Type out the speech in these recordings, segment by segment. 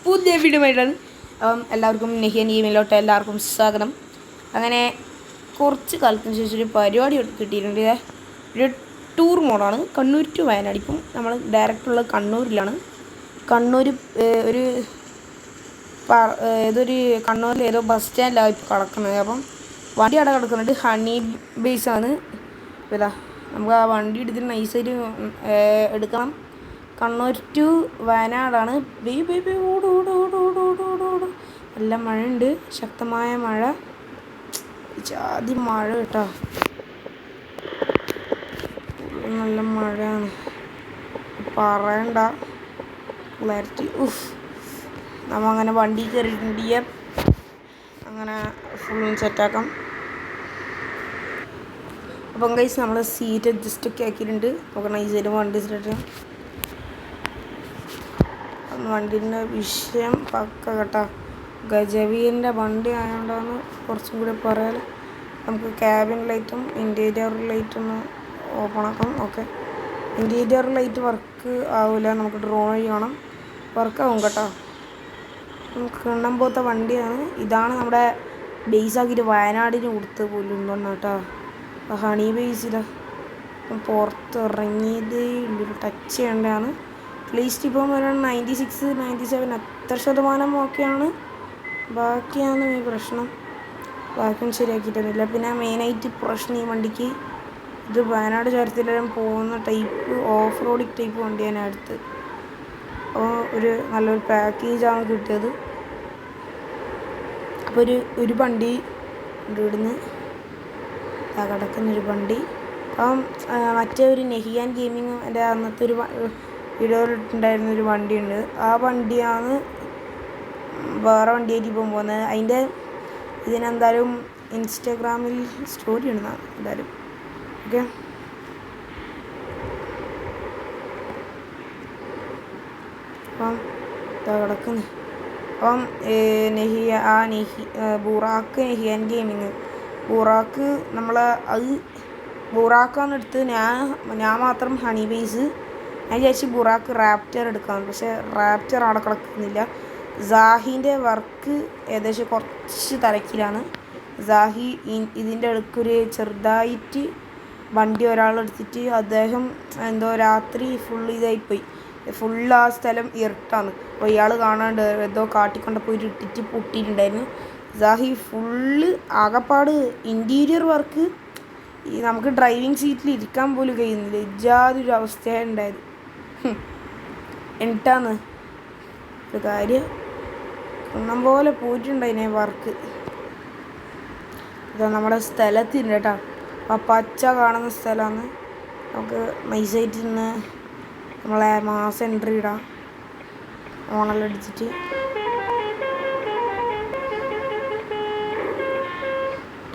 പുതിയ വീഡിയോയിട്ടാണ് എല്ലാവർക്കും നെഹിയൻ ഗെയിമിലോട്ട് എല്ലാവർക്കും സ്വാഗതം. അങ്ങനെ കുറച്ച് കാലത്തിന് ശേഷം ഒരു പരിപാടി കിട്ടിയിട്ടുണ്ട്. ഒരു ടൂർ മോഡാണ്. കണ്ണൂർ ടു വയനാട്. ഇപ്പം നമ്മൾ ഡയറക്റ്റുള്ളത് കണ്ണൂരിലാണ്. കണ്ണൂർ ഒരു ഏതൊരു കണ്ണൂരിൽ ഏതോ ബസ് സ്റ്റാൻഡിലാണ് ഇപ്പോൾ കിടക്കുന്നത്. അപ്പം വണ്ടി അവിടെ കിടക്കുന്നുണ്ട്. ഹണി ബേസാണ്. ഇതാ നമുക്ക് ആ വണ്ടി എടുത്തിട്ട് നൈസായിട്ട് എടുക്കണം. കണ്ണൂർ ടു വയനാടാണ്. ഓട്. നല്ല മഴയുണ്ട്, ശക്തമായ മഴ, ജാതി മഴ കേട്ടോ, നല്ല മഴയാണ്, പറയണ്ട. ക്ലാരിറ്റി നമ്മൾ അങ്ങനെ വണ്ടി കയറിയിട്ടുണ്ട്. അങ്ങനെ ഫുൾ സെറ്റാക്കാം. അപ്പം ഗൈസ് നമ്മൾ സീറ്റ് അഡ്ജസ്റ്റൊക്കെ ആക്കിയിട്ടുണ്ട്. നമുക്ക് നൈസായിട്ട് വണ്ടി സെറ്റ്. വണ്ടീൻ്റെ വിഷയം പക്ക കേട്ടോ. ഗജവീൻ്റെ വണ്ടി ആയതുകൊണ്ടാണ് കുറച്ചും കൂടി പറയാൻ. നമുക്ക് ക്യാബിൻ ലൈറ്റും ഇൻറ്റീരിയർ ലൈറ്റും ഒന്ന് ഓപ്പൺ ആക്കാം. ഓക്കെ, ഇൻറ്റീരിയർ ലൈറ്റ് വർക്ക് ആവില്ല, നമുക്ക് ഡ്രോൺ വഴി വേണം. വർക്കാവും കേട്ടോ. നമുക്ക് എണ്ണം പോലത്തെ വണ്ടിയാണ്. ഇതാണ് നമ്മുടെ ബേസാക്കിയിട്ട് വയനാടിന് കൊടുത്ത് പോലും ഉണ്ടോന്ന് കേട്ടോ. ഹണി ബേസിലാണ് പുറത്തിറങ്ങിയതേ ഉള്ളൊരു ടച്ച് ചെയ്യേണ്ടതാണ്. അറ്റ്ലീസ്റ്റ് ഇപ്പം ഒരു 96, 97 അത്ര ശതമാനം ഓക്കെയാണ്. ബാക്കിയാണ് ഈ പ്രശ്നം. ബാക്കിയും ശരിയാക്കിയിട്ടൊന്നുമില്ല. പിന്നെ മെയിനായിട്ട് പ്രശ്നം ഈ വണ്ടിക്ക്, ഇത് വയനാട് ചുരത്തിലെല്ലാം പോകുന്ന ടൈപ്പ് ഓഫ് റോഡിങ് ടൈപ്പ് വണ്ടിയാണ് അടുത്ത്. അപ്പോൾ നല്ലൊരു പാക്കേജാണ് കിട്ടിയത്. അപ്പോൾ ഒരു വണ്ടി ഇവിടുന്ന് കിടക്കുന്നൊരു വണ്ടി. അപ്പം മറ്റേ ഒരു നെഹിയാൻ ഗെയിമിങ് എൻ്റെ അന്നത്തെ ഒരു വീഡിയോയിലുണ്ടായിരുന്നൊരു വണ്ടിയുണ്ട്. ആ വണ്ടിയാണ് വേറെ വണ്ടിയായിട്ട് ഇപ്പം പോകുന്നത്. അതിൻ്റെ ഇതിനെന്തായാലും ഇൻസ്റ്റാഗ്രാമിൽ സ്റ്റോറി ഇടുന്നതാണ് എന്തായാലും. ഓക്കെ, അപ്പം കിടക്കുന്നു. അപ്പം ബുറാക്ക് നെഹിയാൻ ഗെയിമിങ്, ബുറാക്ക് ബുറാക്കാണ് എടുത്ത്. ഞാൻ മാത്രം ഹണി ബേസ്. ഞാൻ വിചാരിച്ച് ബുറാക്ക് റാപ്റ്റർ എടുക്കാമെന്ന്. പക്ഷേ റാപ്റ്റർ അവിടെ കിടക്കുന്നില്ല. സാഹിൻ്റെ വർക്ക് ഏകദേശം കുറച്ച് തിരക്കിലാണ്. സാഹി ഇതിൻ്റെ അടുക്കൊരു ചെറുതായിട്ട് വണ്ടി ഒരാളെടുത്തിട്ട് അദ്ദേഹം എന്തോ രാത്രി ഇതായിപ്പോയി. ഫുള്ള് ആ സ്ഥലം ഇരുട്ടാണ്. അപ്പോൾ ഇയാൾ കാണാണ്ട് എന്തോ കാട്ടിക്കൊണ്ട് പോയിട്ട് ഇട്ടിട്ട് പൊട്ടിയിട്ടുണ്ടായിരുന്നു. സാഹി ഫുള്ള് ആകപ്പാട് ഇൻറ്റീരിയർ വർക്ക്. നമുക്ക് ഡ്രൈവിംഗ് സീറ്റിൽ ഇരിക്കാൻ പോലും കഴിയുന്നില്ല. ഇജാതൊരു അവസ്ഥയാണ് ഉണ്ടായത്. എന്നിട്ടാണ് ഒരു കാര്യം ഒന്നും പോലെ പോയിട്ടുണ്ടായിനെ വർക്ക്. ഇതാ നമ്മുടെ സ്ഥലത്തില്ല കേട്ടോ. ആ പച്ച കാണുന്ന സ്ഥലമാണ്. നമുക്ക് നൈസായിട്ട് ഇന്ന് നമ്മളെ മാസം എൻട്രി ഇടാം. ഓണെല്ലാം അടിച്ചിട്ട്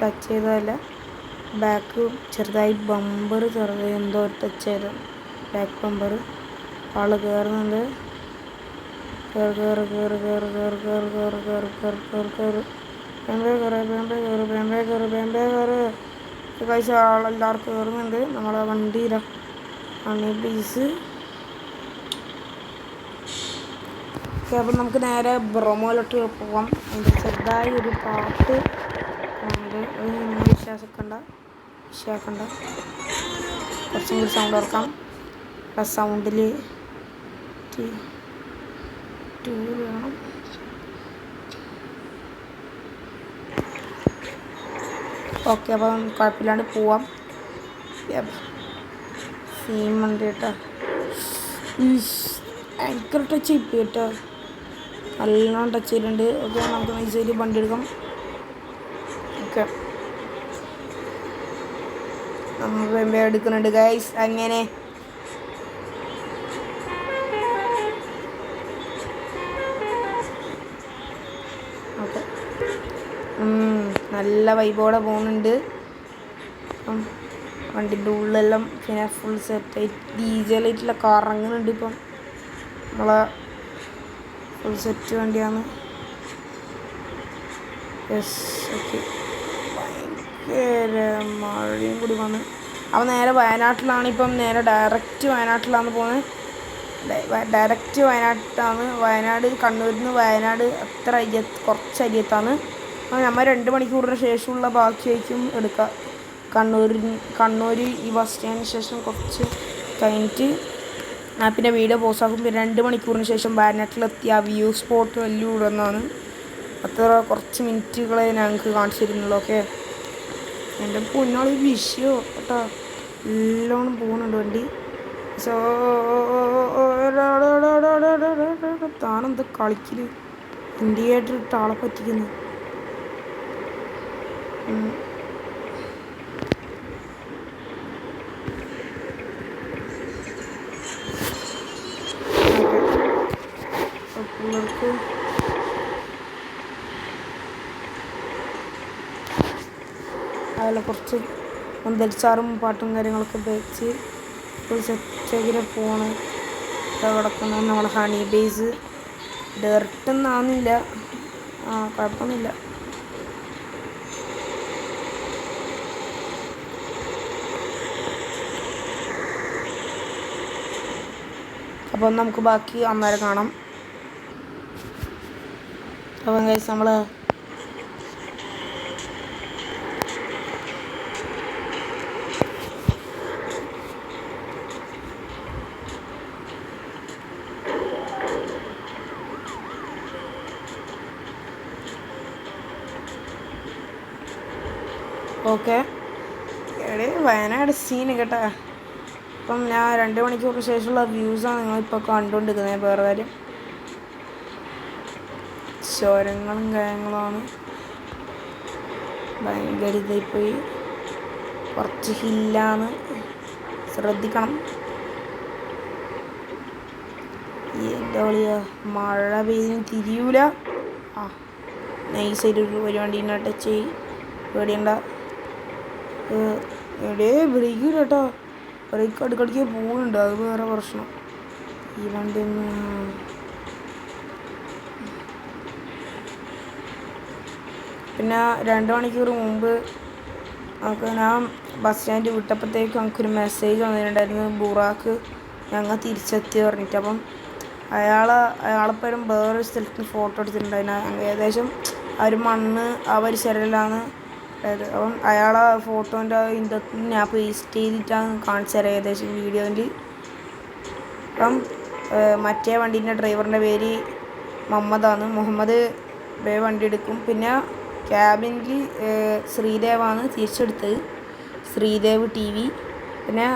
ടച്ച് ചെയ്തതല്ല, ബാക്ക് ചെറുതായി ബമ്പർ എന്തോ ടച്ച് ചെയ്ത് ബാക്ക് ബമ്പർ. ആള് കയറുന്നുണ്ട്. ആളെല്ലാവർക്കും കയറുന്നുണ്ട്. നമ്മളെ വണ്ടിയിലാണ് ഹണി ബേസ്. ഓക്കെ, അപ്പം നമുക്ക് നേരെ ബ്രൊമോയിലോട്ട് പോവാം. അതിൻ്റെ ചെറുതായി ഒരു പാട്ട് ഉണ്ട്. വിശ്വാസക്കണ്ട കുറച്ചും കൂടി സൗണ്ട് ഓർക്കാം. ആ സൗണ്ടിൽ വേണം. ഓക്കെ, അപ്പം കുഴപ്പമില്ലാണ്ട് പോവാം. സെയിം വണ്ടി കേട്ടോ. ഭയങ്കര ടച്ച് ചെയ്യിപ്പ് കേട്ടോ, നല്ലോണം ടച്ച് ചെയ്തിട്ടുണ്ട്. ഓക്കെ, നമുക്ക് നൈസായിട്ട് വണ്ടി എടുക്കാം. ഓക്കെ, നമ്മൾ വെമ്പ എടുക്കുന്നുണ്ട് ഗൈസ്. അങ്ങനെ ഓക്കെ, നല്ല വൈബോടെ പോകുന്നുണ്ട്. അപ്പം വണ്ടിൻ്റെ ഉള്ളെല്ലാം പിന്നെ ഫുൾ സെറ്റായി ഡീസലായിട്ടുള്ള കറങ്ങുന്നുണ്ട്. ഇപ്പം നമ്മളെ ഫുൾ സെറ്റ് വണ്ടിയാണ്. Yes, okay. ഭയങ്കര മഴയും കൂടി വന്ന് അവൻ നേരെ വയനാട്ടിലാണ്. ഇപ്പം നേരെ ഡയറക്റ്റ് വയനാട്ടിലാണ് പോകുന്നത്. ഡയറക്റ്റ് വയനാട്ടിലാണ്. കണ്ണൂരിൽ നിന്ന് വയനാട് അത്ര കുറച്ച് അരിയത്താണ്. നമ്മൾ 2 മണിക്കൂറിന് ശേഷമുള്ള ബാക്കിയായിരിക്കും എടുക്കുക. കണ്ണൂർ ഈ ബസ് സ്റ്റാൻഡിന് ശേഷം കുറച്ച് കഴിഞ്ഞിട്ട് പിന്നെ വീഡിയോ പോസ്റ്റാക്കും. പിന്നെ 2 മണിക്കൂറിന് ശേഷം വയനാട്ടിലെത്തിയ വ്യൂ സ്പോട്ട് വലിയ ഇടുന്നതാണ്. അത്ര കുറച്ച് മിനിറ്റുകളെ ഞങ്ങൾക്ക് കാണിച്ചു തരുന്നുള്ളൂ. ഓക്കെ, എൻ്റെ പൊന്നാളി വിഷയോ കേട്ടോ, എല്ലോണം പോകുന്നുണ്ട് വണ്ടി. താനെന്താ കളിക്കല്, ഇന്ത്യയായിട്ട് ഇട്ട ആളെ പറ്റിക്കുന്നു. പിള്ളേർക്ക് അതിൽ കുറച്ച് മുന്തരിച്ചാറും പാട്ടും കാര്യങ്ങളൊക്കെ വെച്ച് ഒരു സെറ്റങ്ങനെ പോണ്. കിടക്കുന്ന നമ്മളെ ഹണി ബേസ് ഡയറക്റ്റൊന്നും ആവുന്നില്ല. കുഴപ്പമൊന്നുമില്ല. അപ്പം നമുക്ക് ബാക്കി അന്നേരം കാണാം. അപ്പം ഗൈസ് നമ്മൾ ഓക്കെ വയനാട് സീന് കേട്ടാ. ഇപ്പം ഞാൻ 2 മണിക്കൂറിന് ശേഷമുള്ള വ്യൂസാണ് നിങ്ങളിപ്പോൾ കണ്ടുകൊണ്ടിരിക്കുന്നത്. വേറെ കാര്യം ചുരങ്ങളും കാര്യങ്ങളുമാണ്. ഭയങ്കര ഇതായിപ്പോയി. കുറച്ച് ഹില്ലാണ്, ശ്രദ്ധിക്കണം. എന്താ പറയുക, മഴ പെയ്തിന് തിരിയൂല. നൈസായിട്ട് ഒരു വണ്ടീനെ ടച്ച് ചെയ്യും. പേടിയണ്ട. ബ്രേക്ക് കേട്ടോ, ബ്രേക്ക് അടുക്കടിക്ക് പോകുന്നുണ്ട്. അത് വേറെ പ്രശ്നം. ഈ വണ്ടി ഒന്ന് പിന്നെ 2 മണിക്കൂർ മുമ്പ് ഞാൻ ബസ് സ്റ്റാൻഡ് വിട്ടപ്പോഴത്തേക്ക് നമുക്കൊരു മെസ്സേജ് വന്നിട്ടുണ്ടായിരുന്നു. ബുറാക്ക് ഞങ്ങൾ തിരിച്ചെത്തി പറഞ്ഞിട്ട്. അപ്പം അയാളെപ്പോഴും വേറൊരു സ്ഥലത്ത് ഫോട്ടോ എടുത്തിട്ടുണ്ടായിരുന്നു. ഏകദേശം ആ ഒരു മണ്ണ് ആ ഒരു ചരലാണ്. അപ്പം അയാളെ ഫോട്ടോൻ്റെ ഇതിൻ്റെ ഞാൻ പേസ്റ്റ് ചെയ്തിട്ടാണ് കാണിച്ചു തരാം ഏകദേശം വീഡിയോയിൽ. അപ്പം മറ്റേ വണ്ടീൻ്റെ ഡ്രൈവറിൻ്റെ പേര് മുഹമ്മദ് വണ്ടി എടുക്കും. പിന്നെ ക്യാബിനിൽ ശ്രീദേവാണ് തിരിച്ചെടുത്തത്, ശ്രീദേവ് TV. പിന്നെ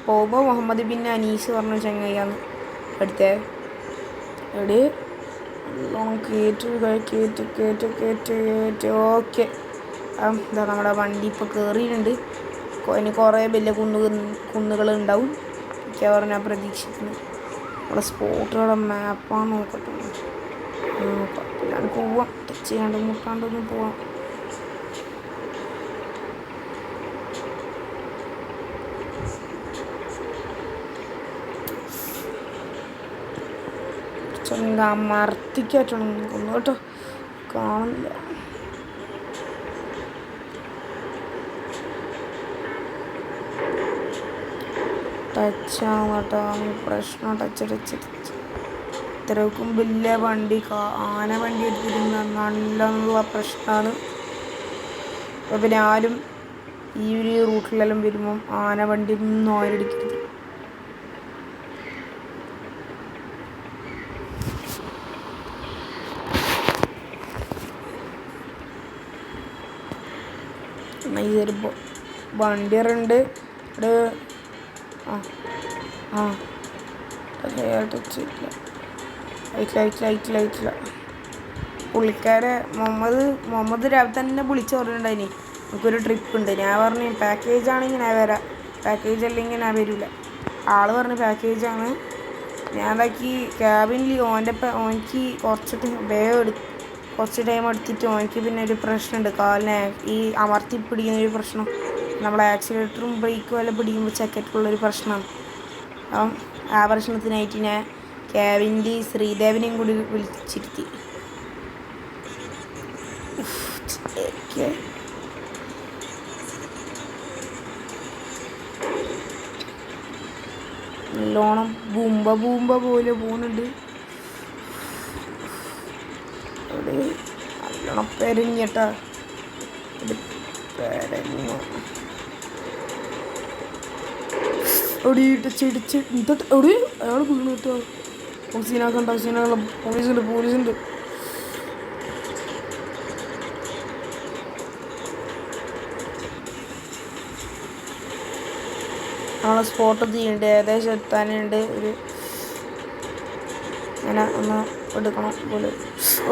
പോകുമ്പോൾ മുഹമ്മദ് ബിൻ അനീസ് പറഞ്ഞ ചങ്ങായിയാണ് എടുത്തത്. എവിടെ കേറ്റ് ഓക്കെ. എന്താ നമ്മുടെ വണ്ടി ഇപ്പോൾ കയറിയിട്ടുണ്ട്. ഇനി കുറേ വലിയ കുന്നുകളുണ്ടാവും ഒക്കെ ഞാൻ പ്രതീക്ഷിക്കുന്നു. നമ്മുടെ സ്പോട്ടുകളുടെ മാപ്പാണ് നോക്കട്ടെ. പോവാം, ടച്ച് ചെയ്യാണ്ട് മുട്ടാണ്ടൊന്നും പോവാം. എന്താ മർത്തിക്കാറ്റണം ഒന്ന് കേട്ടോ, കാണുന്നില്ല. ടച്ചാവും കേട്ടോ, പ്രശ്നം. ടച്ച് ഇത്രക്കും വലിയ വണ്ടി, ആന വണ്ടി എടുത്തിരുന്ന നല്ല പ്രശ്നമാണ്. അപ്പോൾ പിന്നെ ആരും ഈ ഒരു റൂട്ടിലെല്ലാം വരുമ്പം ആന വണ്ടി ഒന്നും ആരെടുക്കരുത്. ഇതൊരു വണ്ടിയറുണ്ട് ഇവിടെ. ടച്ച് ലൈറ്റില്ല. പുള്ളിക്കാരെ മുഹമ്മദ് രാവിലെ തന്നെ വിളിച്ച് പറഞ്ഞിട്ടുണ്ടായിനി നമുക്കൊരു ട്രിപ്പ് ഉണ്ട്. ഞാൻ പറഞ്ഞു പാക്കേജ് ആണെങ്കിൽ ഞാൻ വരാം, പാക്കേജ് അല്ലെങ്കിൽ ഞാൻ വരില്ല. ആൾ പറഞ്ഞു പാക്കേജാണ്. ഞാൻ എന്താക്കി ക്യാബിനിൽ ഓനിക്ക് കുറച്ച് ടൈം എടുത്തിട്ട് ഓനിക്ക് പിന്നെ ഒരു പ്രശ്നമുണ്ട്. കാലിനെ ഈ അമർത്തി പിടിക്കുന്നൊരു പ്രശ്നം. നമ്മൾ ആക്സിലേറ്ററും ബ്രേക്കും എല്ലാം പിടിക്കുമ്പോൾ ചെക്കറ്റുള്ളൊരു പ്രശ്നമാണ്. അപ്പം ആ പ്രശ്നത്തിനായിട്ട് ഞാൻ ക്യാബിനിൽ ശ്രീദേവിനെയും കൂടി വിളിച്ചിരുത്തി. നല്ലോണം ബൂമ്പ പോലെ പോകുന്നുണ്ട്. അവിടെ നല്ലോണം പെരഞ്ഞട്ടാ, പെരഞ്ഞു അവിടെ ഇടിച്ച് എന്നിട്ട് അവിടെ അയാൾ വീണ് കേട്ടോ. സീനാക്കണ്ട, പോലീസുണ്ട്. നമ്മളെ സ്പോട്ട് ചെയ്യുന്നുണ്ട്, ഏകദേശം എത്താനുണ്ട്. ഇങ്ങനെ ഒന്ന് എടുക്കണം പോലെ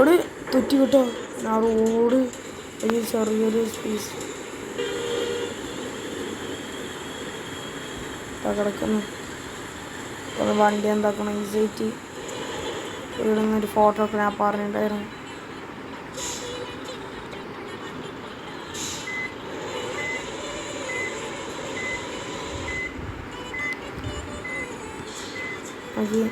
ഒരു തെറ്റി കേട്ടോ. ആ റോഡ് ഒരു ചെറിയൊരു സ്പേസ് കിടക്കുന്നു. അപ്പോൾ വണ്ടി എന്താക്കണം ഈസിയായിട്ട് ഇവിടെ നിന്നൊരു ഫോട്ടോ ഒക്കെ ഞാൻ പറഞ്ഞിട്ടുണ്ടായിരുന്നു. ഓക്കെ,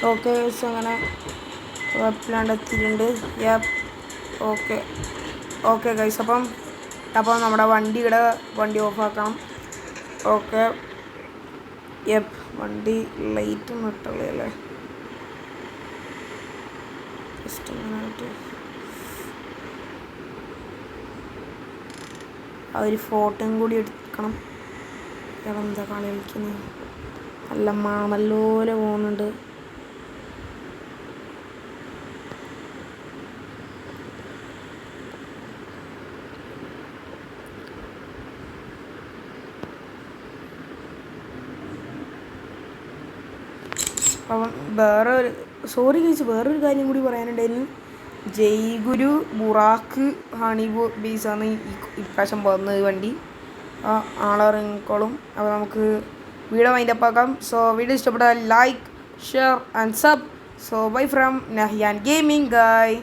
ഓക്കെ ഗൈസ്, അങ്ങനെ കുഴപ്പമില്ലാണ്ട് എത്തിയിട്ടുണ്ട്. ഓക്കെ ഗൈസ്, അപ്പം നമ്മുടെ വണ്ടി ഓഫാക്കണം. ഓക്കെ, വണ്ടി ലൈറ്റ് ഒന്നും ഇട്ടല്ലേ, ജസ്റ്റ് അങ്ങനായിട്ട് ആ ഒരു ഫോട്ടോയും കൂടി എടുക്കണം. എന്താ കളി കളിക്കുന്നത്, നല്ല മണല്ലോലെ പോകുന്നുണ്ട്. അപ്പം വേറൊരു കാര്യം കൂടി പറയാനുണ്ടായിരുന്നു. ജയ്ഗുരു ബുറാക്ക് ഹണി ബീസാണ് ഇപ്രാവശ്യം വന്നത് വണ്ടി. ആളിറങ്ങിക്കോളും. അപ്പോൾ നമുക്ക് വീഡിയോ വൈൻഡപ്പ് ആക്കാം. സോ വീഡിയോ ഇഷ്ടപ്പെട്ടാൽ like, share and sub. So bye from Nahyan gaming ഗായ്.